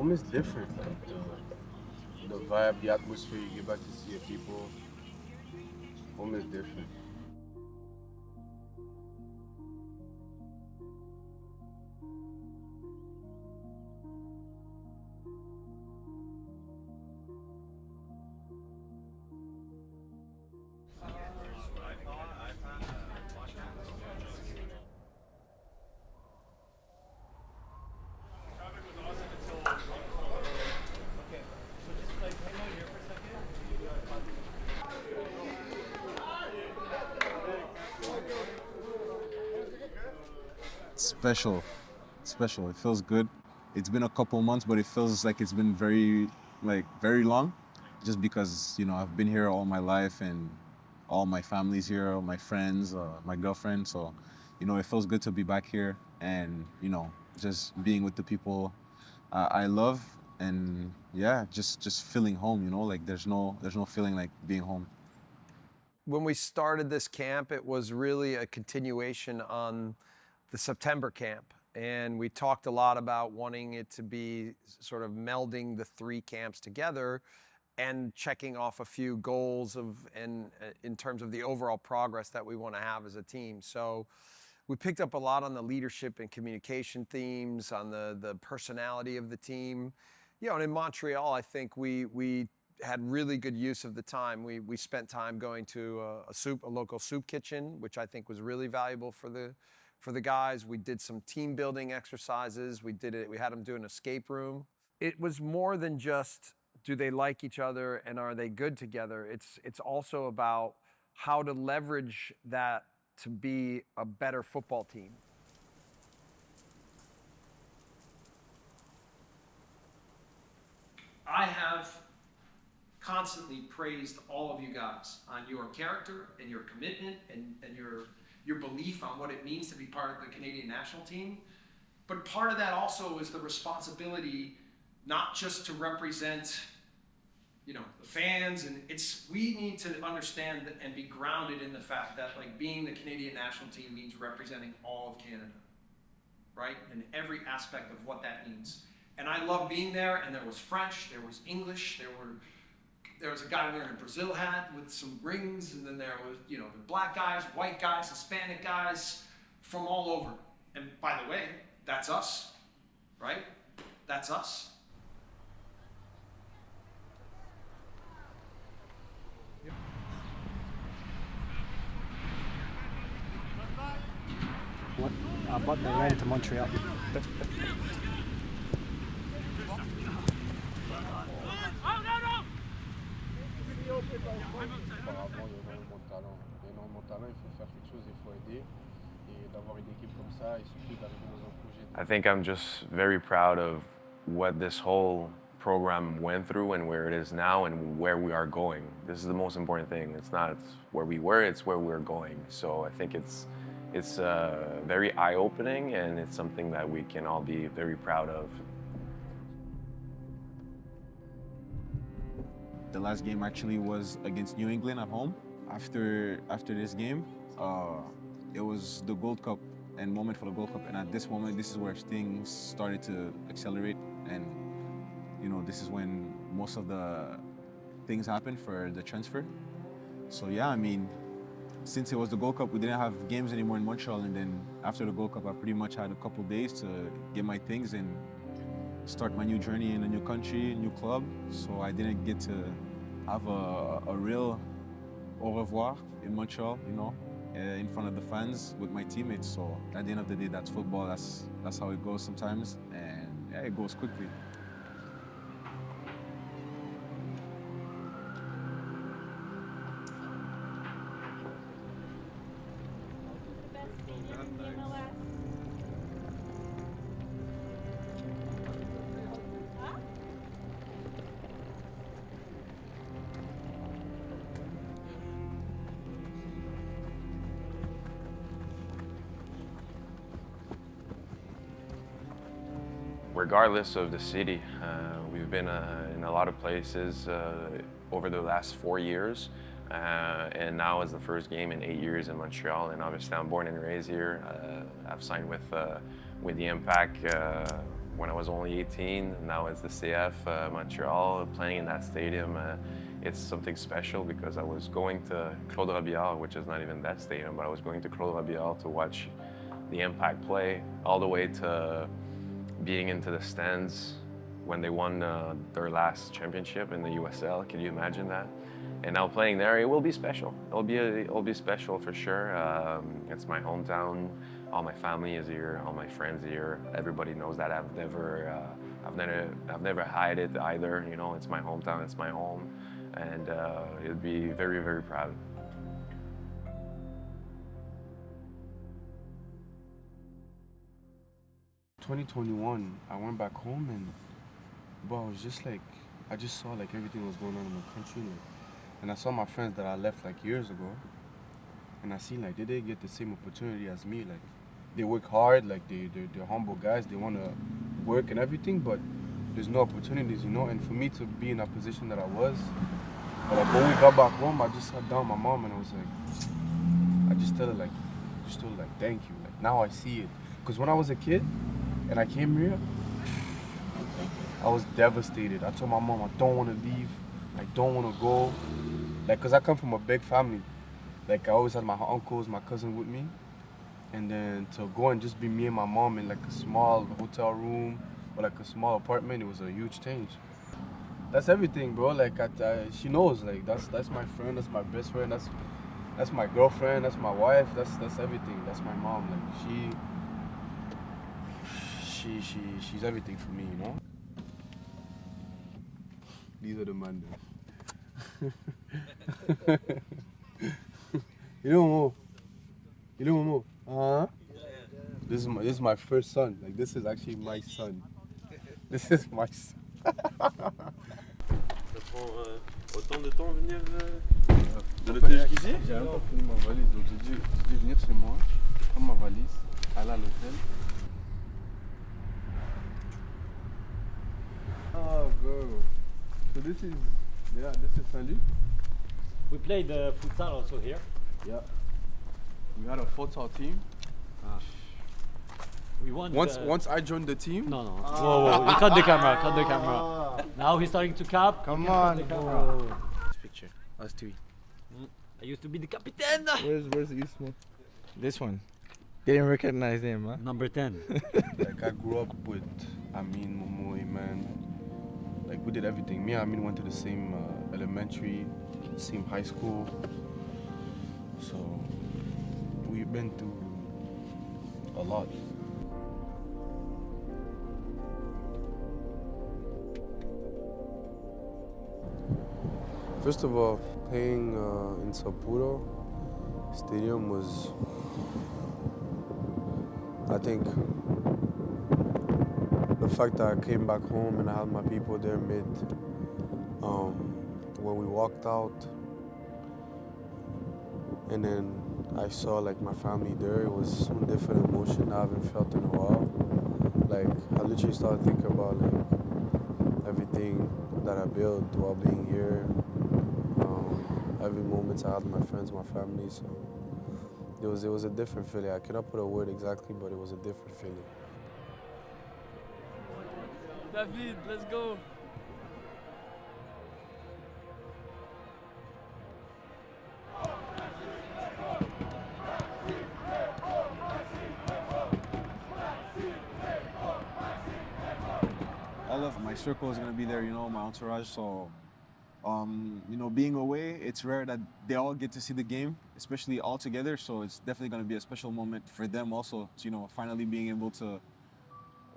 Home is different. Like the vibe, the atmosphere, you get back to see your people. Home is different. Special, special. It feels good. It's been a couple months, but it feels like it's been very long, just because I've been here all my life and all my family's here, all my friends, my girlfriend. So, it feels good to be back here and just being with the people I love, and yeah, just feeling home. Like there's no feeling like being home. When we started this camp, it was really a continuation on the September camp. And we talked a lot about wanting it to be sort of melding the three camps together and checking off a few goals in terms of the overall progress that we want to have as a team. So we picked up a lot on the leadership and communication themes, on the personality of the team. And in Montreal, I think we had really good use of the time. We spent time going to a local soup kitchen, which I think was really valuable for the guys. We did some team building exercises. We had them do an escape room. It was more than just do they like each other and are they good together. It's also about how to leverage that to be a better football team. I have constantly praised all of you guys on your character and your commitment and your belief on what it means to be part of the Canadian national team. But part of that also is the responsibility not just to represent the fans, and we need to understand and be grounded in the fact that like being the Canadian national team means representing all of Canada, right? And every aspect of what that means. And I love being there, and there was French, there was English, there was a guy wearing a Brazil hat with some rings, and then there was, the black guys, white guys, Hispanic guys from all over. And by the way, that's us, right? That's us. I bought the rent to Montreal. Auparavant, il y a énormément de talent. Il y a énormément de talent, il faut faire quelque chose, il faut aider. Et d'avoir une équipe comme ça, et surtout d'arriver dans un projet. I think I'm just very proud of what this whole program went through and where it is now and where we are going. This is the most important thing. It's not where we were, it's where we're going. So I think it's very eye-opening, and it's something that we can all be very proud of. The last game actually was against New England at home. After this game, it was the Gold Cup and moment for the Gold Cup. And at this moment, this is where things started to accelerate. And this is when most of the things happened for the transfer. So yeah, I mean, since it was the Gold Cup, we didn't have games anymore in Montreal. And then after the Gold Cup, I pretty much had a couple days to get my things and start my new journey in a new country, new club. So I didn't get to have a real au revoir in Montreal, in front of the fans with my teammates. So at the end of the day, that's football. That's how it goes sometimes, and yeah, it goes quickly. Regardless of the city, we've been in a lot of places over the last 4 years, and now is the first game in 8 years in Montreal. And obviously, I'm born and raised here. I've signed with the Impact when I was only 18. Now it's the CF Montreal, playing in that stadium. It's something special because I was going to Claude Robillard, which is not even that stadium, but I was going to Claude Robillard to watch the Impact play, all the way to being into the stands when they won their last championship in the USL. Can you imagine that? And now playing there, it will be special. It'll be special for sure. It's my hometown. All my family is here. All my friends here. Everybody knows that. I've never hide it either. You know, it's my hometown. It's my home, and it'd be very, very proud. In 2021, I went back home and, I was just like, I just saw like everything was going on in the country, and I saw my friends that I left like years ago, and I seen like they didn't get the same opportunity as me. Like they work hard, like they're humble guys. They want to work and everything, but there's no opportunities, you know. And for me to be in that position that I was, but like when we got back home, I just sat down with my mom and I was like, I just told her like thank you. Like now I see it, because when I was a kid and I came here, I was devastated. I told my mom I don't want to leave, I don't want to go, like, because I come from a big family. Like I always had my uncles, my cousin with me, and then to go and just be me and my mom in like a small hotel room or like a small apartment, it was a huge change. That's everything, bro. Like she knows, like that's my friend, that's my best friend, that's my girlfriend, that's my wife, that's everything. That's my mom. Like she's everything for me, you know. These are the manders. You know Momo? Uh-huh. This is my first son. Like this is actually my son. This is my son. Ça prend autant de temps à venir de l'hôtel jusqu'ici? J'ai même pas fini ma valise, donc j'ai dû venir chez moi, prendre ma valise, aller à l'hôtel. Oh bro. So this is Saint-Luc. We played futsal also here. Yeah. We had a futsal team. We won. Once I joined the team. No. Whoa. You cut the camera. Cut the camera. Now he's starting to cap. Come You can on, cut the camera. bro. This picture. Us two. I used to be the captain. Where's Ismo? This one. Didn't recognize him, huh? Number 10. Like I grew up with Amin, Momo, Iman. Like we did everything. Me and Amin went to the same elementary, same high school. So we've been through a lot. First of all, playing in Sapporo Stadium was, I think, the fact that I came back home and I had my people there when we walked out, and then I saw like my family there. It was some different emotion I haven't felt in a while. Like I literally started thinking about like everything that I built while being here. Every moment I had with my friends, my family. So it was a different feeling. I cannot put a word exactly, but it was a different feeling. David, let's go. All of my circle is gonna be there, you know, my entourage. So, you know, being away, it's rare that they all get to see the game, especially all together. So it's definitely gonna be a special moment for them also, to, you know, finally being able to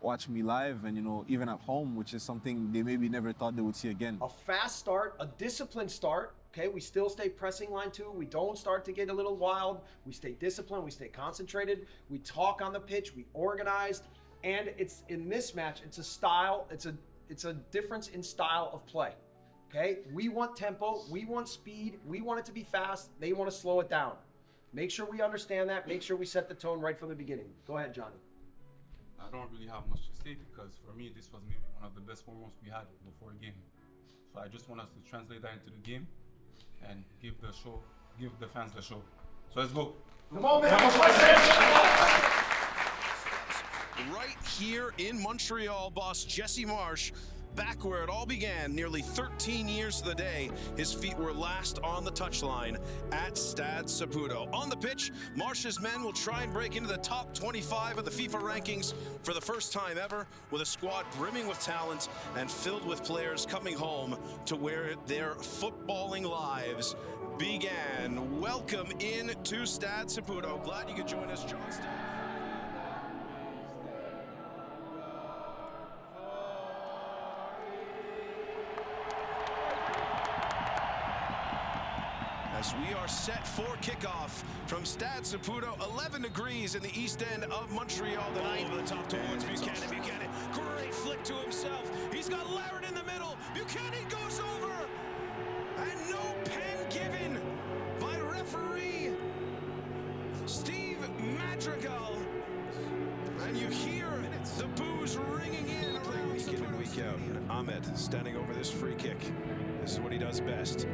watch me live and, you know, even at home, which is something they maybe never thought they would see again. A fast start, a disciplined start. Okay, we still stay pressing line 2. We don't start to get a little wild. We stay disciplined. We stay concentrated. We talk on the pitch. We organized. And it's in this match, it's a style, it's a difference in style of play. Okay, we want tempo, we want speed, we want it to be fast, they want to slow it down. Make sure we understand that, make sure we set the tone right from the beginning. Go ahead, Johnny. I don't really have much to say because for me, this was maybe one of the best moments we had before a game. So I just want us to translate that into the game and give the fans the show. So let's go. Come on, man. right here in Montreal, boss Jesse Marsh. Back where it all began, nearly 13 years to the day, his feet were last on the touchline at Stade Saputo. On the pitch, Marsh's men will try and break into the top 25 of the FIFA rankings for the first time ever, with a squad brimming with talent and filled with players coming home to where their footballing lives began. Welcome in to Stade Saputo. Glad you could join us, Johnston. As we are set for kickoff from Stade Saputo, 11 degrees in the east end of Montreal tonight. Over the top towards Buchanan. Buchanan, great flick to himself. He's got Laren in the middle. Buchanan goes over. And no pen given by referee Steve Madrigal. And you hear the boos ringing in around week in and week out. And Ahmed standing over this free kick. This is what he does best.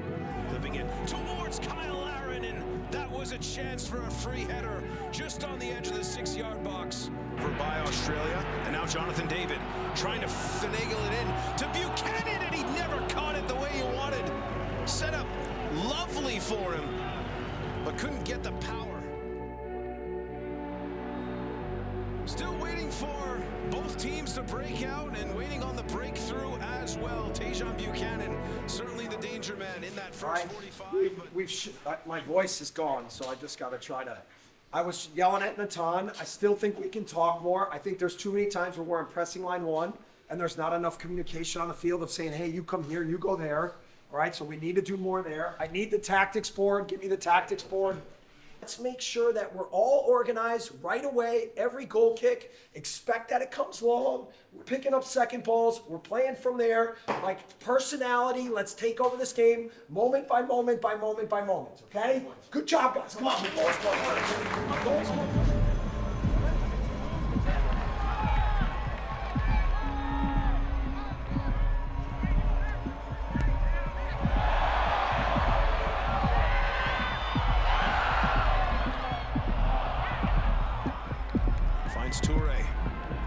Flipping it towards Kyle Laren, and that was a chance for a free header just on the edge of the 6-yard box by Australia. And now Jonathan David trying to finagle it in to Buchanan, and he never caught it the way he wanted. Set up lovely for him, but couldn't get the power. Still waiting for both teams to break out and waiting on the breakthrough as well. Tajon Buchanan, certainly the danger man in that first 45. My voice is gone, so I just got to try to. I was yelling at Natan. I still think we can talk more. I think there's too many times where we're in pressing line one, and there's not enough communication on the field of saying, hey, you come here, you go there. All right, so we need to do more there. I need the tactics board. Give me the tactics board. Let's make sure that we're all organized right away. Every goal kick, expect that it comes long. We're picking up second balls. We're playing from there. Like personality, let's take over this game moment by moment by moment by moment, okay? Good job, guys. Come on.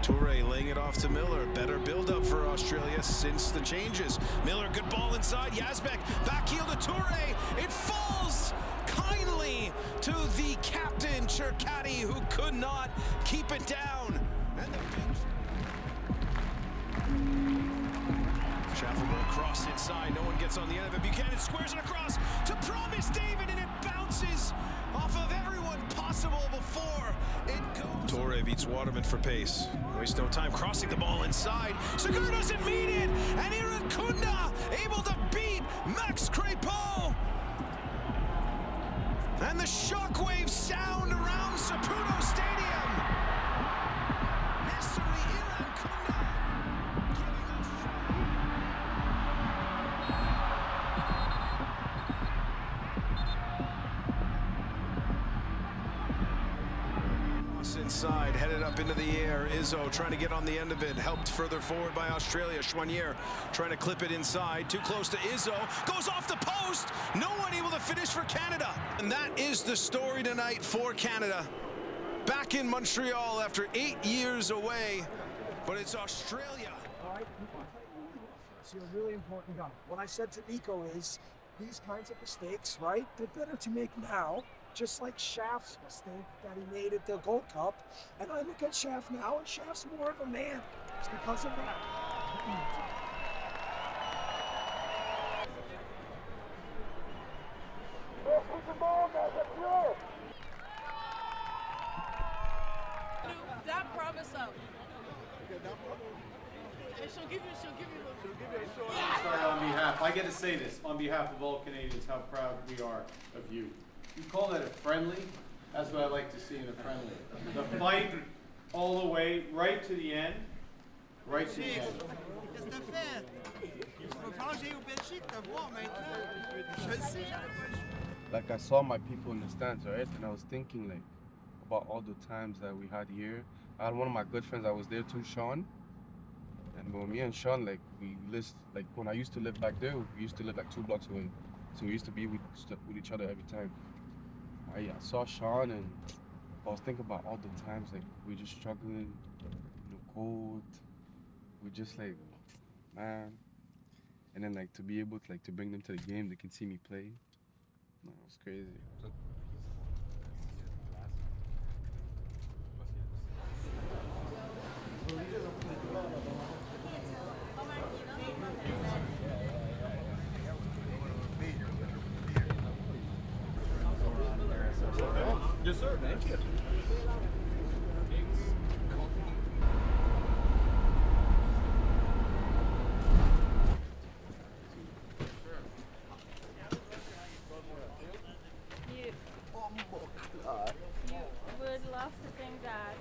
Toure laying it off to Miller. Better build-up for Australia since the changes. Miller, good ball inside. Yazbek, back heel to Toure. It falls kindly to the captain, Cherkati, who could not keep it down. And the Schaffelberg cross inside. No one gets on the end of it. Buchanan squares it across to Promise David, and it bounces off of everyone possible before it goes. Toure beats Waterman for pace. Waste no time crossing the ball inside. Segur doesn't meet it, and Irakunda able to beat Max Crepeau. And the shockwave sound around Saputo Stadium. Nessery Irakunda giving us inside, headed up into the air. Izzo trying to get on the end of it, helped further forward by Australia. Chouanier trying to clip it inside, too close to Izzo, goes off the post, no one able to finish for Canada. And that is the story tonight for Canada. Back in Montreal after 8 years away, but it's Australia. All right, so you're a really important guy. What I said to Nico is, these kinds of mistakes, right, they're better to make now. Just like Schaaf's mistake that he made at the Gold Cup. And I look at Schaaf now, and Schaaf's more of a man. It's because of that. That promise up. And she'll give you a short. On behalf, I get to say this, on behalf of all Canadians, how proud we are of you. You call that a friendly? That's what I like to see in a friendly. The fight all the way, right to the end. Right to the end. Like I saw my people in the stands, right? And I was thinking like about all the times that we had here. I had one of my good friends that was there too, Sean. And when me and Sean, like when I used to live back there, we used to live like 2 blocks away. So we used to be with each other every time. I saw Sean, and I was thinking about all the times like we just struggling cold. We just like, man. And then like to be able to like to bring them to the game, they can see me play. No, it was crazy. Yes, sir. Thank you. You would love to think that.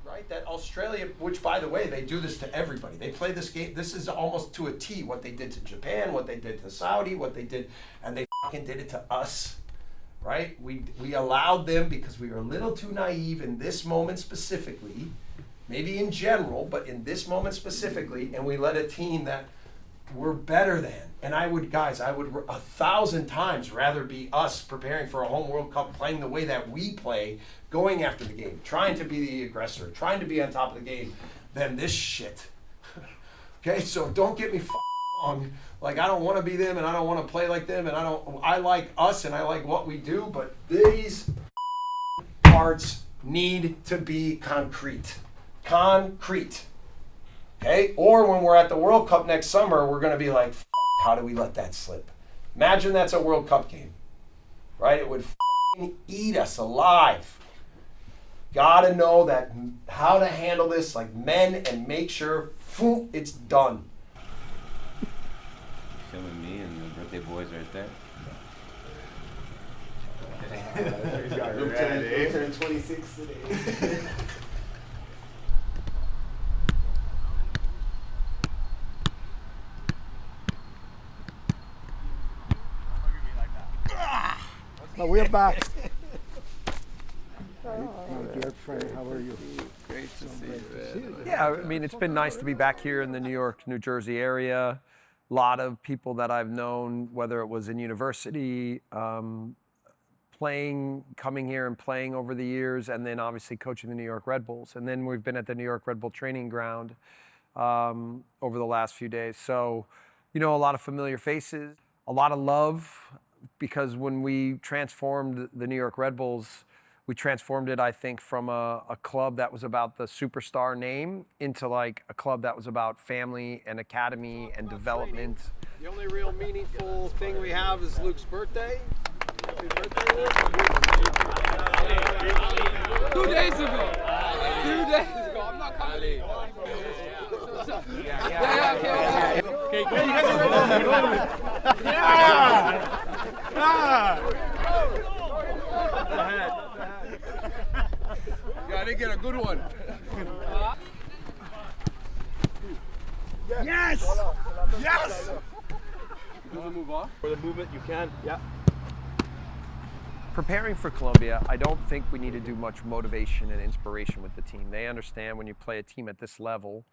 Right? That Australia, which by the way, they do this to everybody. They play this game. This is almost to a T what they did to Japan, what they did to Saudi, what they did, and they fucking did it to us. Right? We allowed them because we were a little too naive in this moment specifically, maybe in general, but in this moment specifically, and we let a team that we're better than. And I would 1,000 times rather be us preparing for a home World Cup, playing the way that we play, going after the game, trying to be the aggressor, trying to be on top of the game, than this shit. Okay, so don't get me wrong. Like, I don't want to be them, and I don't want to play like them, and I like us, and I like what we do, but these parts need to be concrete. Concrete. Okay? Or when we're at the World Cup next summer, we're going to be like, how do we let that slip? Imagine that's a World Cup game, right? It would eat us alive. Gotta know that how to handle this like men and make sure it's done. Filming me and the birthday boys right there. I'm turning 26 today. No, we're back. My dear friend, how are you? Great to see you. Yeah, I mean, it's been nice to be back here in the New York, New Jersey area. A lot of people that I've known, whether it was in university, playing, coming here and playing over the years, and then obviously coaching the New York Red Bulls. And then we've been at the New York Red Bull training ground over the last few days. So, you know, a lot of familiar faces, a lot of love, because when we transformed the New York Red Bulls, we transformed it, I think, from a club that was about the superstar name into like a club that was about family and academy and development. The only real meaningful thing we have is Luke's birthday. Happy birthday, Luke. 2 days ago. 2 days ago. I'm not coming. Yeah. Okay, go. You guys are ready. Yeah. Yeah, I didn't get a good one. Yes! Yes! You want to move off? For the movement, you can. Yeah. Preparing for Colombia, I don't think we need to do much motivation and inspiration with the team. They understand when you play a team at this level,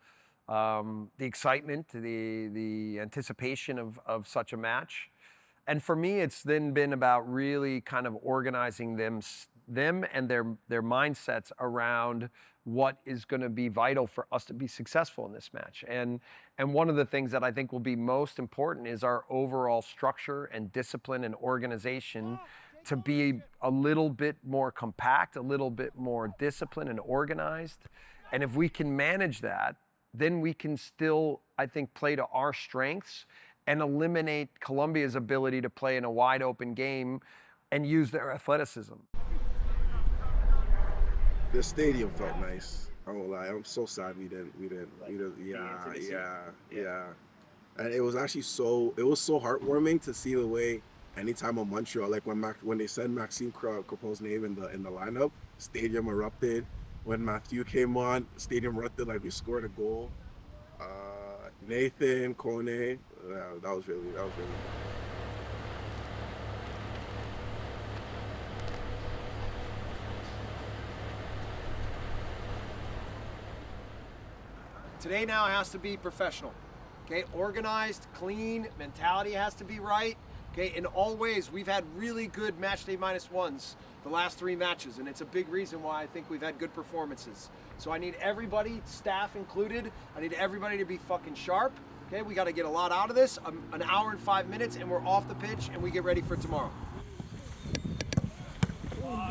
the excitement, the anticipation of such a match. And for me, it's then been about really kind of organizing them and their mindsets around what is going to be vital for us to be successful in this match. And one of the things that I think will be most important is our overall structure and discipline and organization to be a little bit more compact, a little bit more disciplined and organized. And if we can manage that, then we can still, I think, play to our strengths and eliminate Colombia's ability to play in a wide open game and use their athleticism. The stadium felt nice. I won't lie. I'm so sad we didn't. Yeah. And it was actually so heartwarming to see the way anytime in Montreal, like when they said Maxime Crepeau's name in the lineup, stadium erupted. When Matthew came on, stadium erupted like we scored a goal. Nathan, Kone, that was really. Today now has to be professional. Okay, organized, clean, mentality has to be right. Okay, in all ways, we've had really good match day -1s the last 3 matches, and it's a big reason why I think we've had good performances. So I need everybody, staff included, I need everybody to be fucking sharp. Okay, we got to get a lot out of this. An hour and 5 minutes, and we're off the pitch, and we get ready for tomorrow.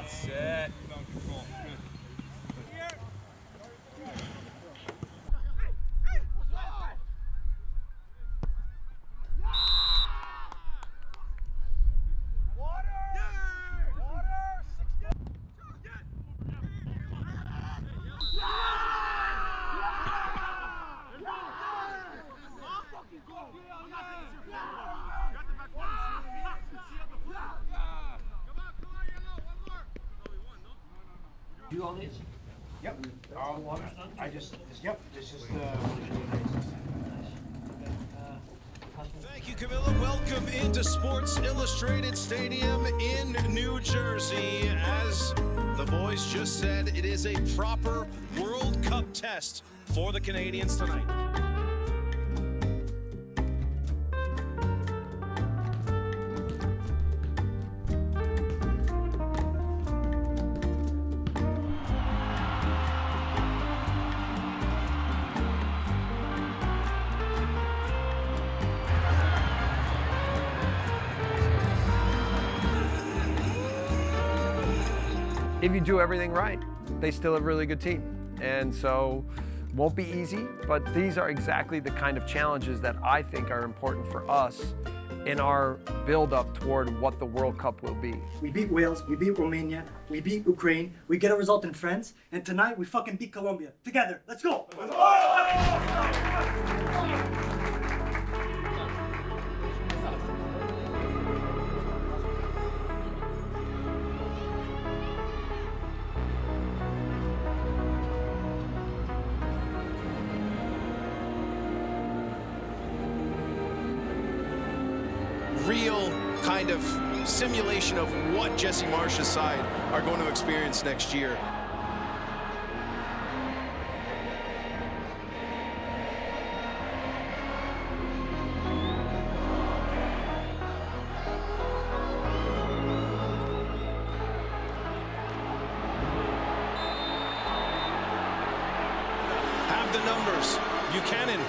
Set. Do all these? Yep. All water. I just yep. This is the. Thank you, Camilla. Welcome into Sports Illustrated Stadium in New Jersey. As the boys just said, it is a proper World Cup test for the Canadians tonight. If you do everything right, they still have a really good team. And so, won't be easy, but these are exactly the kind of challenges that I think are important for us in our build-up toward what the World Cup will be. We beat Wales, we beat Romania, we beat Ukraine, we get a result in France, and tonight we fucking beat Colombia. Together, let's go! Real kind of simulation of what Jesse Marsh's side are going to experience next year. Have the numbers. Buchanan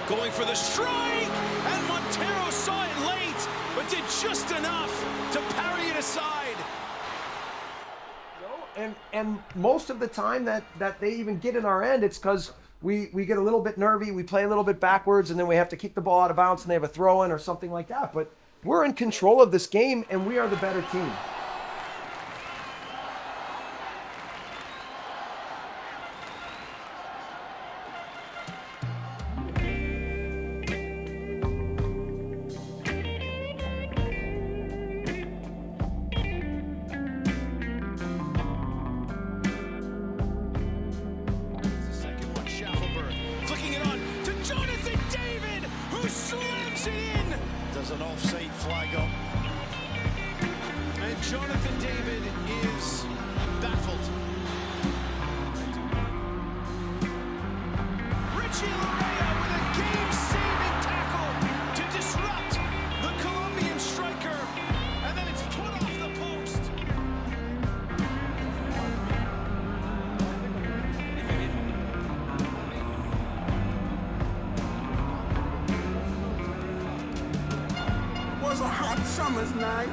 going for the strike, and Montero saw it late, but did just enough to parry it aside. And most of the time that they even get in our end, it's because we get a little bit nervy, we play a little bit backwards, and then we have to kick the ball out of bounds and they have a throw in or something like that. But we're in control of this game and we are the better team. An offside flag up. And Jonathan David is baffled. Richie Larea with a game-saving tackle to disrupt the Colombian striker. And then it's put off the post. Was a hot summer's night.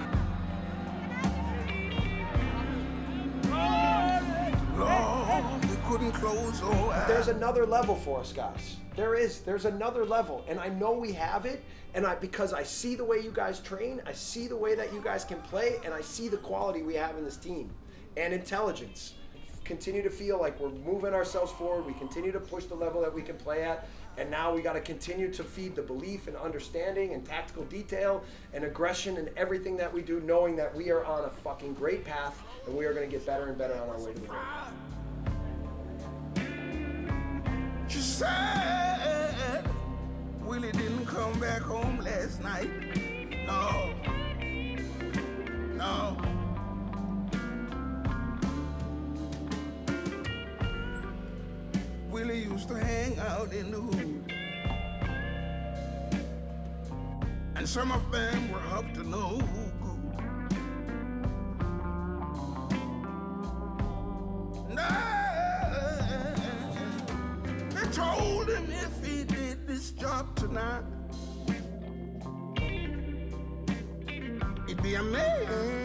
Lord, we couldn't close our eyes. There's another level for us, guys. There's another level, and I know we have it, and because I see the way you guys train, I see the way that you guys can play, and I see the quality we have in this team, and intelligence. Continue to feel like we're moving ourselves forward, we continue to push the level that we can play at, and now we got to continue to feed the belief and understanding and tactical detail and aggression and everything that we do, knowing that we are on a fucking great path, and we are going to get better and better on our way to the goal. She said Willie didn't come back home last night. No. No. Willie used to hang out in the hood. some of them were up to no good. They told him if he did this job tonight, he'd be a man.